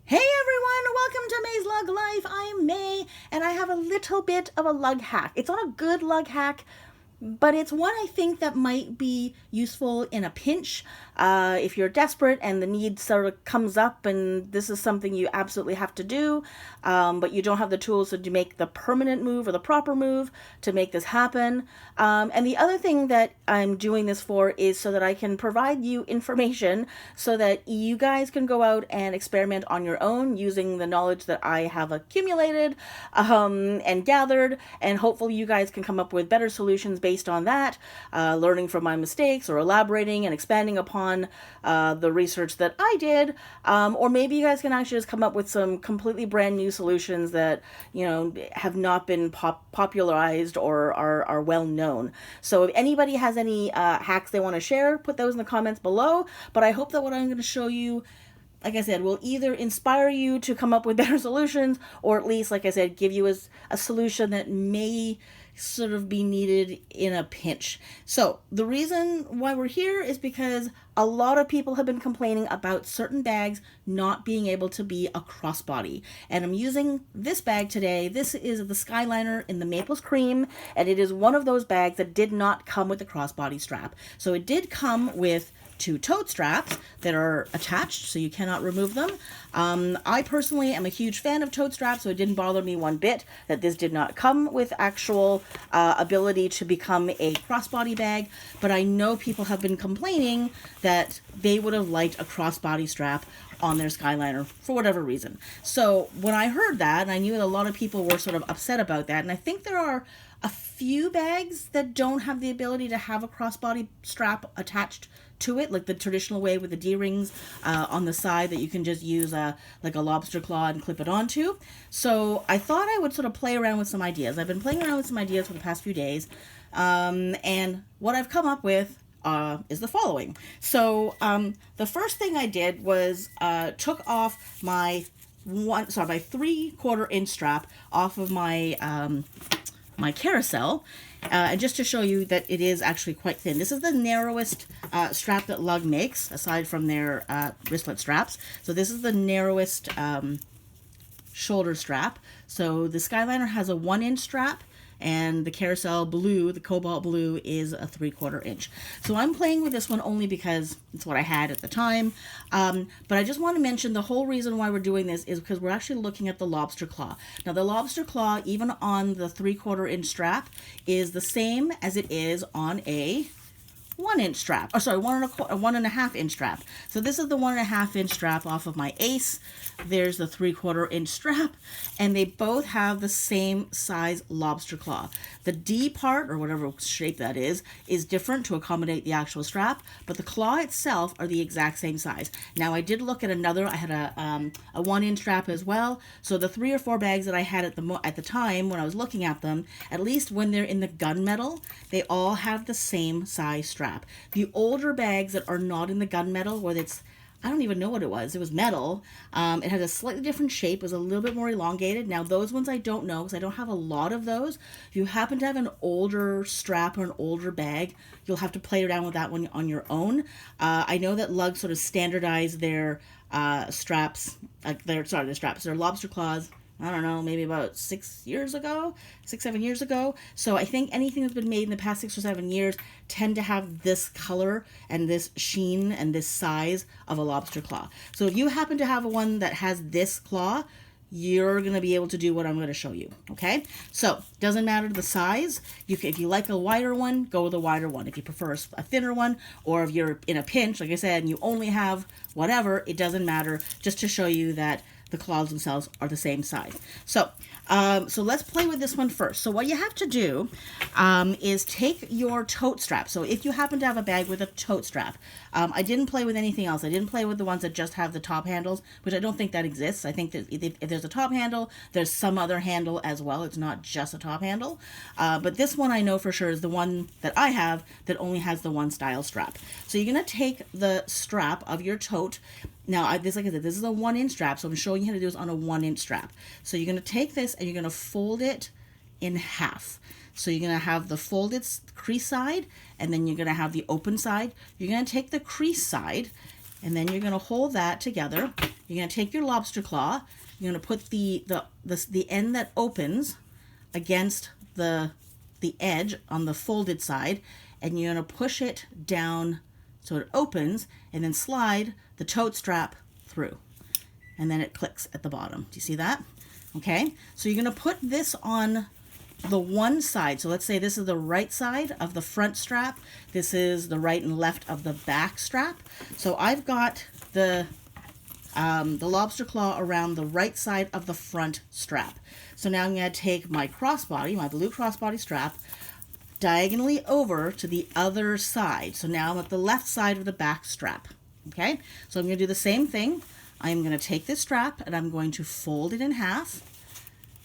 Hey everyone, welcome to May's Lug Life. I'm May, and I have a little bit of a lug hack. It's not a good lug hack, but it's one I think that might be useful in a pinch. If you're desperate and the need sort of comes up and this is something you absolutely have to do, but you don't have the tools to make the permanent move or the proper move to make this happen. And the other thing that I'm doing this for is so that I can provide you information so that you guys can go out and experiment on your own using the knowledge that I have accumulated and gathered, and hopefully you guys can come up with better solutions based on that, learning from my mistakes or elaborating and expanding upon the research that I did, or maybe you guys can actually just come up with some completely brand new solutions that have not been popularized or are well known. So if anybody has any hacks they want to share, put those in the comments below. But I hope that what I'm going to show you, like I said, will either inspire you to come up with better solutions, or at least, like I said, give you a solution that may sort of be needed in a pinch. So the reason why we're here is because a lot of people have been complaining about certain bags not being able to be a crossbody. And I'm using this bag today. This is the Skyliner in the Maples Cream, and it is one of those bags that did not come with the crossbody strap. So it did come with two tote straps that are attached, so you cannot remove them. I personally am a huge fan of tote straps, so it didn't bother me one bit that this did not come with actual ability to become a crossbody bag, but I know people have been complaining that they would have liked a crossbody strap on their Skyliner for whatever reason. So when I heard that, and I knew that a lot of people were sort of upset about that, and I think there are a few bags that don't have the ability to have a crossbody strap attached to it, like the traditional way with the D-rings on the side that you can just use like a lobster claw and clip it onto. So I thought I would sort of play around with some ideas. I've been playing around with some ideas for the past few days, and what I've come up with is the following. So the first thing I did was took off my my 3/4 inch strap off of my my carousel, and just to show you that it is actually quite thin. This is the narrowest strap that Lug makes, aside from their wristlet straps. So this is the narrowest shoulder strap. So the Skyliner has a 1-inch strap, and the carousel blue, the cobalt blue, is a 3/4 inch. So I'm playing with this one only because it's what I had at the time. But I just want to mention the whole reason why we're doing this is because we're actually looking at the lobster claw. Now the lobster claw, even on the 3/4 inch strap, is the same as it is on a 1-inch strap. Oh, sorry, 1.5 inch strap. So this is the 1.5 inch strap off of my Ace. There's the 3/4 inch strap, and they both have the same size lobster claw. The D part, or whatever shape that is different to accommodate the actual strap, but the claw itself are the exact same size. Now I did look at another. I had a 1-inch strap as well. So the 3 or 4 bags that I had at the time when I was looking at them, at least when they're in the gunmetal, they all have the same size strap. The older bags that are not in the gunmetal, where it's, I don't even know what it was. It was metal. It has a slightly different shape. It was a little bit more elongated. Now, those ones I don't know because I don't have a lot of those. If you happen to have an older strap or an older bag, you'll have to play around with that one on your own. I know that Lug sort of standardized their straps, their lobster claws, I don't know, maybe about 6, 7 years ago. So I think anything that's been made in the past 6 or 7 years tend to have this color and this sheen and this size of a lobster claw. So if you happen to have one that has this claw, you're going to be able to do what I'm going to show you, okay? So, doesn't matter the size. If you like a wider one, go with a wider one. If you prefer a thinner one, or if you're in a pinch, like I said, and you only have whatever, it doesn't matter, just to show you that the claws themselves are the same size. So let's play with this one first. So what you have to do is take your tote strap. So if you happen to have a bag with a tote strap, I didn't play with anything else. I didn't play with the ones that just have the top handles, which I don't think that exists. I think that if there's a top handle, there's some other handle as well. It's not just a top handle. But this one I know for sure is the one that I have that only has the one style strap. So you're going to take the strap of your tote. Now, like I said, this is a 1-inch strap, so I'm showing you how to do this on a 1-inch strap. So you're going to take this and you're going to fold it in half. So you're going to have the folded crease side, and then you're going to have the open side. You're going to take the crease side, and then you're going to hold that together. You're you're going to take your lobster claw, you're going to put the end that opens against the edge on the folded side, and you're going to push it down so it opens, and then slide the tote strap through. And then it clicks at the bottom. Do you see that? Okay, so you're going to put this on the one side. So let's say this is the right side of the front strap. This is the right and left of the back strap. So I've got the lobster claw around the right side of the front strap. So now I'm going to take my crossbody, my blue crossbody strap, diagonally over to the other side. So now I'm at the left side of the back strap. Okay, so I'm going to do the same thing. I'm going to take this strap and I'm going to fold it in half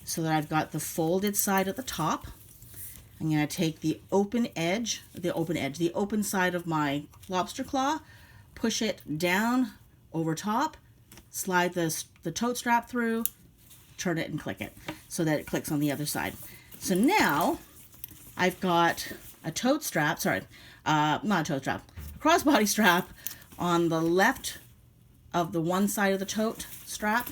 so that I've got the folded side at the top. I'm going to take the open side of my lobster claw, push it down over top, slide the tote strap through, turn it and click it so that it clicks on the other side. So now I've got a tote strap, not a tote strap, crossbody strap on the left of the one side of the tote strap.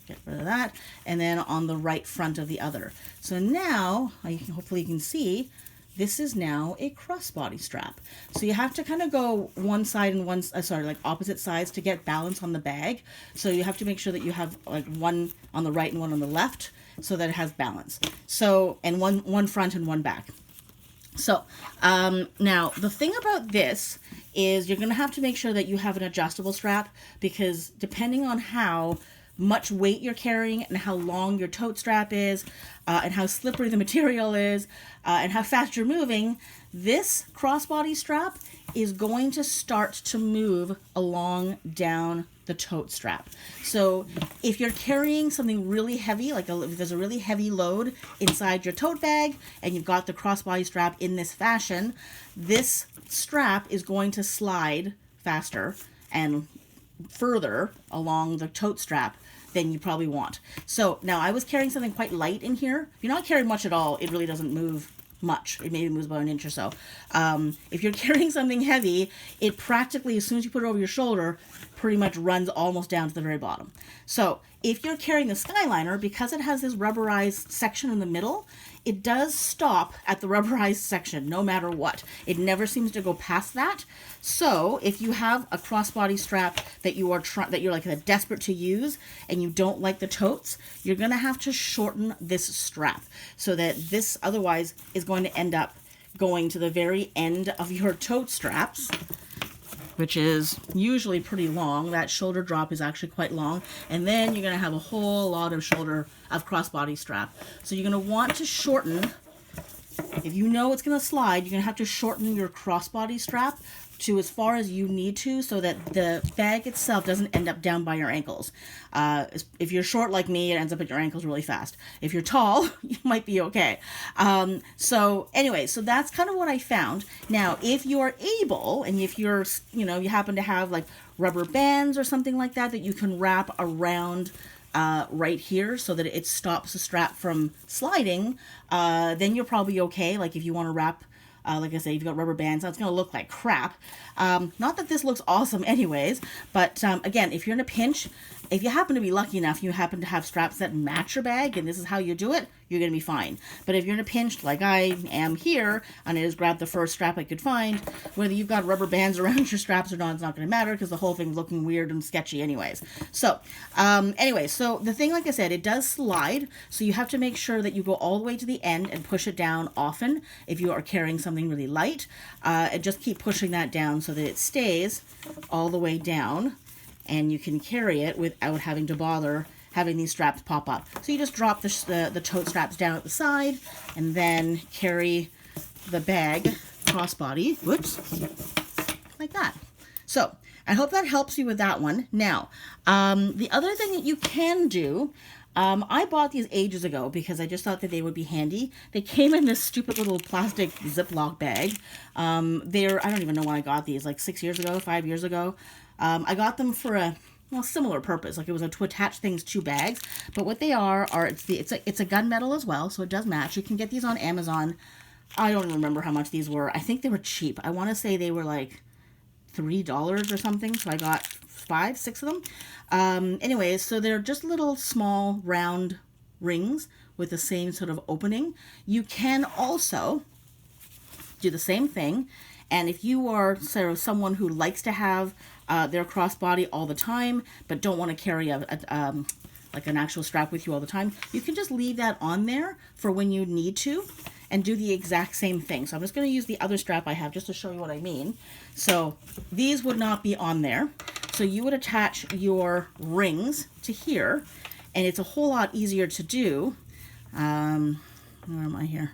Get rid of that. And then on the right front of the other. So now, hopefully you can see, this is now a crossbody strap. So you have to kind of go one side and like opposite sides to get balance on the bag. So you have to make sure that you have like one on the right and one on the left so that it has balance. So, and one front and one back. So now the thing about this is you're going to have to make sure that you have an adjustable strap, because depending on how much weight you're carrying and how long your tote strap is and how slippery the material is and how fast you're moving, this crossbody strap is going to start to move along down the tote strap. So if you're carrying something really heavy, like if there's a really heavy load inside your tote bag and you've got the crossbody strap in this fashion, this strap is going to slide faster and further along the tote strap than you probably want. So now I was carrying something quite light in here. If you're not carrying much at all, it really doesn't move much. It maybe moves about an inch or so. If you're carrying something heavy, it practically, as soon as you put it over your shoulder, pretty much runs almost down to the very bottom. So if you're carrying the Skyliner, because it has this rubberized section in the middle, it does stop at the rubberized section no matter what. It never seems to go past that. So if you have a crossbody strap that you're like desperate to use and you don't like the totes, you're going to have to shorten this strap so that this otherwise is going to end up going to the very end of your tote straps, which is usually pretty long. That shoulder drop is actually quite long. And then you're going to have a whole lot of crossbody strap. So you're going to want to shorten, if you know it's going to slide, you're going to have to shorten your crossbody strap to as far as you need to so that the bag itself doesn't end up down by your ankles. If you're short like me, it ends up at your ankles really fast. If you're tall, you might be okay. So anyway, so that's kind of what I found. Now, if you're able, and if you're, you happen to have like rubber bands or something like that you can wrap around right here so that it stops the strap from sliding, then you're probably okay. Like if you want to wrap, like I say, you've got rubber bands, that's going to look like crap. Not that this looks awesome anyways, but again, if you're in a pinch, if you happen to be lucky enough, you happen to have straps that match your bag, and this is how you do it, you're going to be fine. But if you're in a pinch, like I am here, and I just grabbed the first strap I could find, whether you've got rubber bands around your straps or not, it's not going to matter, because the whole thing's looking weird and sketchy anyways. So, anyway, so the thing, like I said, it does slide, so you have to make sure that you go all the way to the end and push it down often if you are carrying something really light, and just keep pushing that down so that it stays all the way down, and you can carry it without having to bother having these straps pop up. So you just drop the tote straps down at the side and then carry the bag crossbody, like that. So I hope that helps you with that one. Now, the other thing that you can do, I bought these ages ago because I just thought that they would be handy. They came in this stupid little plastic Ziploc bag. I don't even know when I got these, like 6 years ago, 5 years ago. I got them for a similar purpose, like it was to attach things to bags. But what they are it's a gunmetal as well, so it does match. You can get these on Amazon. I don't remember how much these were. I think they were cheap. I want to say they were like $3 or something. So I got 5, 6 of them. Anyways, so they're just little small round rings with the same sort of opening. You can also do the same thing, and if you are sort of someone who likes to have their crossbody all the time but don't want to carry like an actual strap with you all the time, you can just leave that on there for when you need to and do the exact same thing. So I'm just going to use the other strap I have just to show you what I mean. So these would not be on there. So you would attach your rings to here, and it's a whole lot easier to do. Where am I here?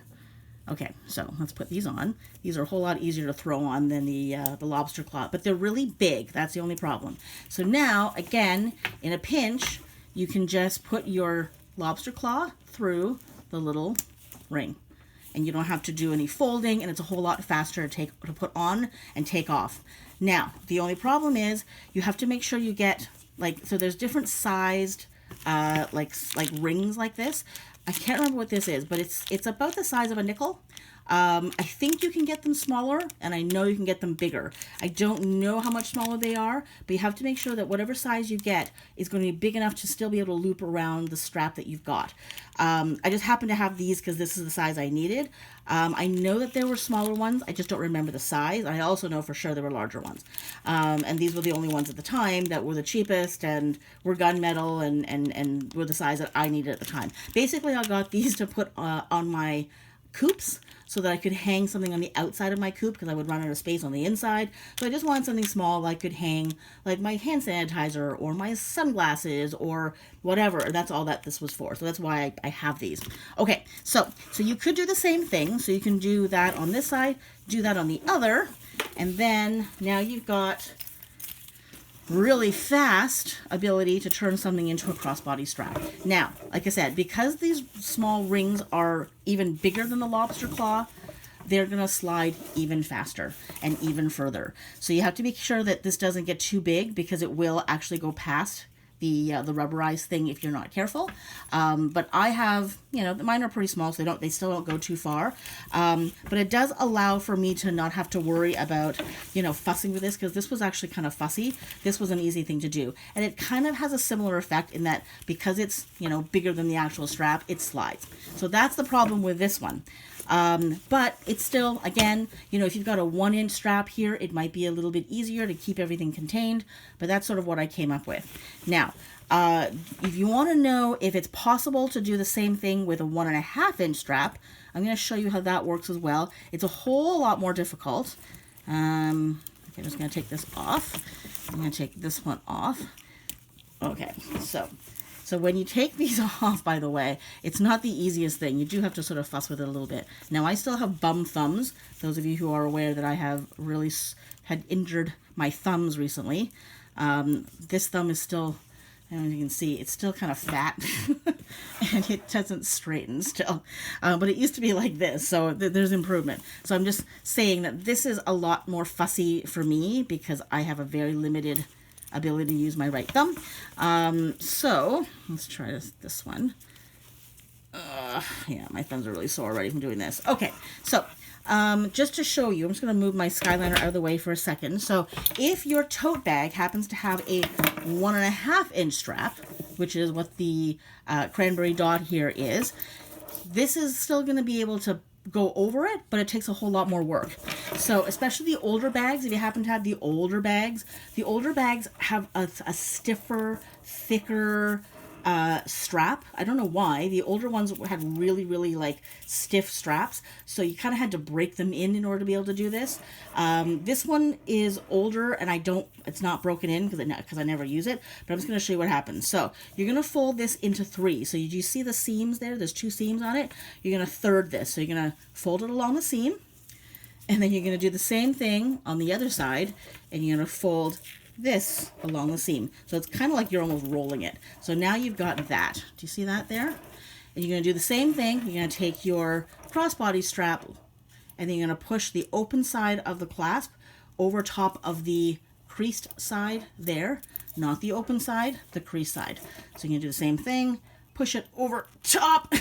Okay, so let's put these on. These are a whole lot easier to throw on than the lobster claw, but they're really big. That's the only problem. So now, again, in a pinch, you can just put your lobster claw through the little ring, and you don't have to do any folding, and it's a whole lot faster to put on and take off. Now, the only problem is you have to make sure you get, like, so there's different sized like rings like this. I can't remember what this is, but it's about the size of a nickel. I think you can get them smaller, and I know you can get them bigger. I don't know how much smaller they are, but you have to make sure that whatever size you get is going to be big enough to still be able to loop around the strap that you've got. I just happen to have these because this is the size I needed. I know that there were smaller ones. I just don't remember the size. I also know for sure there were larger ones. And these were the only ones at the time that were the cheapest and were gunmetal and were the size that I needed at the time. Basically, I got these to put on my coops so that I could hang something on the outside of my coop because I would run out of space on the inside. So I just wanted something small that I could hang like my hand sanitizer or my sunglasses or whatever. That's all that this was for. So that's why I have these. Okay, so you could do the same thing. So you can do that on this side, do that on the other, and then now you've got really fast ability to turn something into a crossbody strap. Now, like I said, because these small rings are even bigger than the lobster claw, they're going to slide even faster and even further. So you have to make sure that this doesn't get too big because it will actually go past the rubberized thing if you're not careful. But I have, mine are pretty small, so they still don't go too far. But it does allow for me to not have to worry about, fussing with this, because this was actually kind of fussy. This was an easy thing to do. And it kind of has a similar effect in that because it's, bigger than the actual strap, it slides. So that's the problem with this one. But it's still, again, if you've got a 1-inch strap here, it might be a little bit easier to keep everything contained, but that's sort of what I came up with. Now, if you want to know if it's possible to do the same thing with a 1.5-inch strap, I'm going to show you how that works as well. It's a whole lot more difficult. Okay, I'm just going to take this off. I'm going to take this one off. Okay, so when you take these off, by the way, it's not the easiest thing. You do have to sort of fuss with it a little bit. Now, I still have bum thumbs. Those of you who are aware that I have really had injured my thumbs recently. This thumb is still, I don't know if you can see, it's still kind of fat and it doesn't straighten still. But it used to be like this, so there's improvement. So I'm just saying that this is a lot more fussy for me because I have a very limited ability to use my right thumb. So let's try this one. Yeah, my thumbs are really sore already from doing this. Okay, so just to show you, I'm just going to move my Skyliner out of the way for a second. So if your tote bag happens to have a 1.5-inch strap, which is what the cranberry dot here is, this is still going to be able to go over it, but it takes a whole lot more work. So especially the older bags, if you happen to have the older bags have a stiffer, thicker strap. I don't know why. The older ones had really, really like stiff straps, so you kind of had to break them in order to be able to do this. This one is older, and it's not broken in because I never use it, but I'm just going to show you what happens. So you're going to fold this into 3. So you see the seams there? There's 2 seams on it. You're going to third this. So you're going to fold it along the seam, and then you're going to do the same thing on the other side, and you're going to fold this along the seam. So it's kind of like you're almost rolling it. So now you've got that. Do you see that there? And you're going to do the same thing. You're going to take your crossbody strap, and then you're going to push the open side of the clasp over top of the creased side there. Not the open side, the creased side. So you're going to do the same thing. push it over top.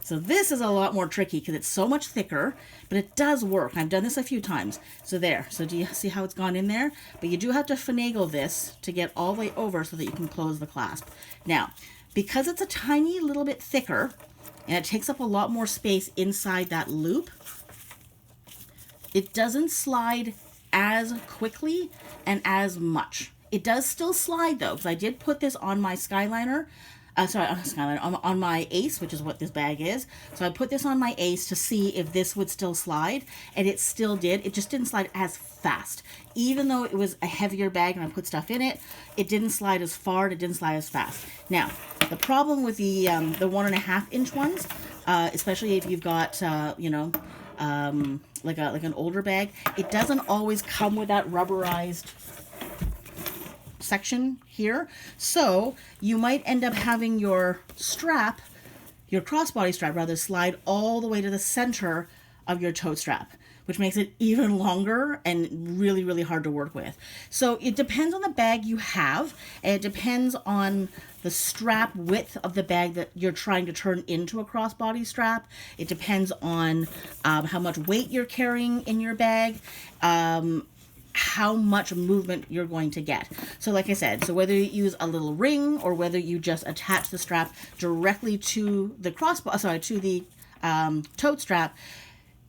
So this is a lot more tricky because it's so much thicker, but it does work. I've done this a few times. So there. So do you see how it's gone in there? But you do have to finagle this to get all the way over so that you can close the clasp. Now, because it's a tiny little bit thicker and it takes up a lot more space inside that loop, it doesn't slide as quickly and as much. It does still slide though, because I did put this on my Skyliner. On my Ace, which is what this bag is. So I put this on my Ace to see if this would still slide, and it still did. It just didn't slide as fast. Even though it was a heavier bag and I put stuff in it, it didn't slide as far, and it didn't slide as fast. Now, the problem with the 1.5 inch ones, especially if you've got, like an older bag, it doesn't always come with that rubberized section here, so you might end up having your strap, your crossbody strap rather, slide all the way to the center of your tote strap, which makes it even longer and really, really hard to work with. So it depends on the bag you have, and it depends on the strap width of the bag that you're trying to turn into a crossbody strap. It depends on how much weight you're carrying in your bag, how much movement you're going to get. So like I said, so whether you use a little ring or whether you just attach the strap directly to the tote strap,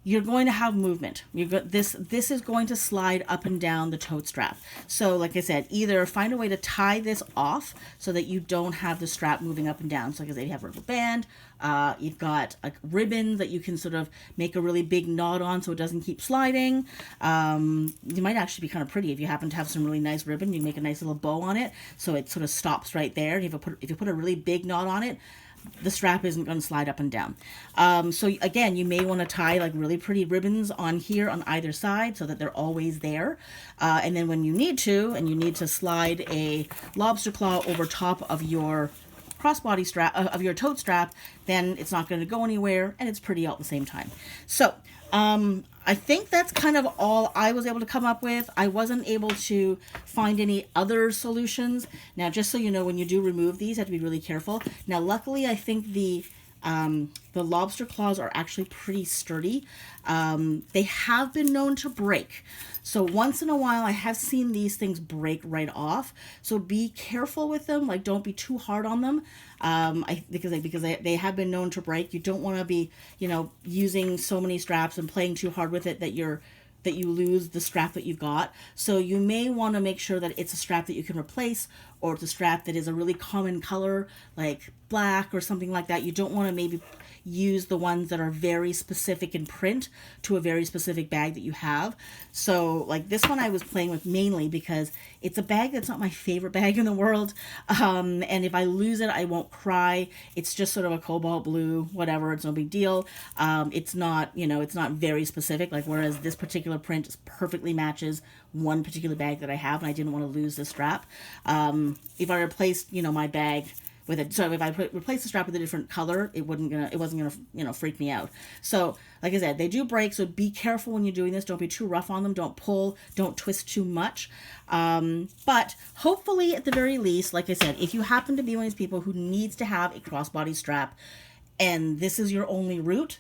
you're going to have movement. This is going to slide up and down the tote strap. So like I said, either find a way to tie this off so that you don't have the strap moving up and down. So like I said, you have a rubber band, you've got a ribbon that you can sort of make a really big knot on so it doesn't keep sliding. You might actually be kind of pretty if you happen to have some really nice ribbon. You make a nice little bow on it so it sort of stops right there. If you put a really big knot on it, the strap isn't going to slide up and down. So again, you may want to tie like really pretty ribbons on here on either side so that they're always there. And then when you need to slide a lobster claw over top of your crossbody strap, of your tote strap, then it's not going to go anywhere and it's pretty all at the same time. So I think that's kind of all I was able to come up with. I wasn't able to find any other solutions. Now, just so you know, when you do remove these, you have to be really careful. Now, luckily, I think the lobster claws are actually pretty sturdy. They have been known to break. So once in a while, I have seen these things break right off. So be careful with them. Like, don't be too hard on them. Because they have been known to break. You don't want to be, using so many straps and playing too hard with it that you lose the strap that you've got. So you may want to make sure that it's a strap that you can replace, or it's a strap that is a really common color, like black or something like that. You don't want to maybe use the ones that are very specific in print to a very specific bag that you have. So like this one I was playing with mainly because it's a bag that's not my favorite bag in the world. And if I lose it, I won't cry. It's just sort of a cobalt blue, whatever. It's no big deal. It's not, it's not very specific. Like, whereas this particular print just perfectly matches one particular bag that I have, and I didn't want to lose the strap. If I replaced, my bag with it, so if I replace the strap with a different color, it wasn't gonna freak me out. So like I said, they do break, so be careful when you're doing this. Don't be too rough on them. Don't pull, don't twist too much. But hopefully, at the very least, like I said, if you happen to be one of these people who needs to have a crossbody strap and this is your only route,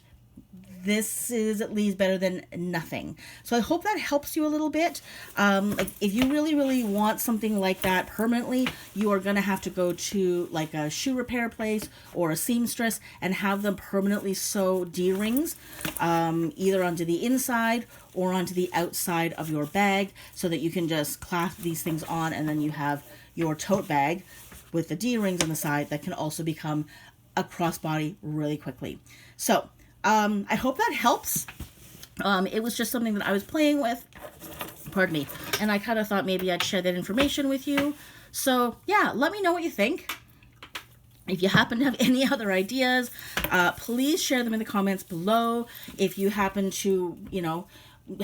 this is at least better than nothing. So I hope that helps you a little bit. Like, if you really, really want something like that permanently, you are going to have to go to like a shoe repair place or a seamstress and have them permanently sew D-rings, either onto the inside or onto the outside of your bag, so that you can just clasp these things on, and then you have your tote bag with the D-rings on the side that can also become a crossbody really quickly. So I hope that helps. It was just something that I was playing with, pardon me, and I kind of thought maybe I'd share that information with you. So yeah, let me know what you think. If you happen to have any other ideas, please share them in the comments below. If you happen to,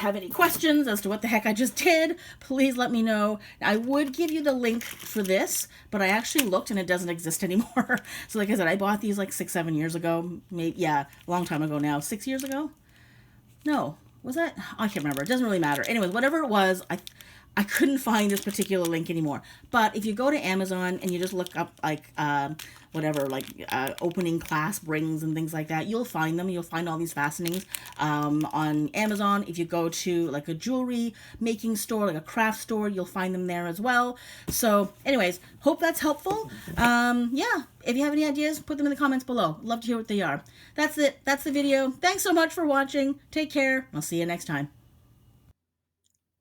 have any questions as to what the heck I just did, please let me know. I would give you the link for this, but I actually looked and it doesn't exist anymore. So like I said, I bought these like 6-7 years ago. Maybe, yeah, a long time ago now. 6 years ago? No. Was that? I can't remember. It doesn't really matter. Anyways, whatever it was, I couldn't find this particular link anymore. But if you go to Amazon and you just look up like whatever, like opening clasp rings and things like that, you'll find them. You'll find all these fastenings on Amazon. If you go to like a jewelry making store, like a craft store, you'll find them there as well. So anyways, hope that's helpful. Yeah, if you have any ideas, put them in the comments below. Love to hear what they are. That's it. That's the video. Thanks so much for watching. Take care. I'll see you next time.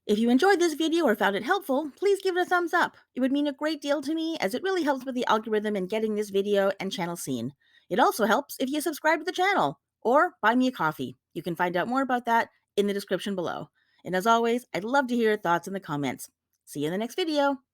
If you enjoyed this video or found it helpful, please give it a thumbs up. It would mean a great deal to me, as it really helps with the algorithm in getting this video and channel seen. It also helps if you subscribe to the channel or buy me a coffee. You can find out more about that in the description below. And as always, I'd love to hear your thoughts in the comments. See you in the next video.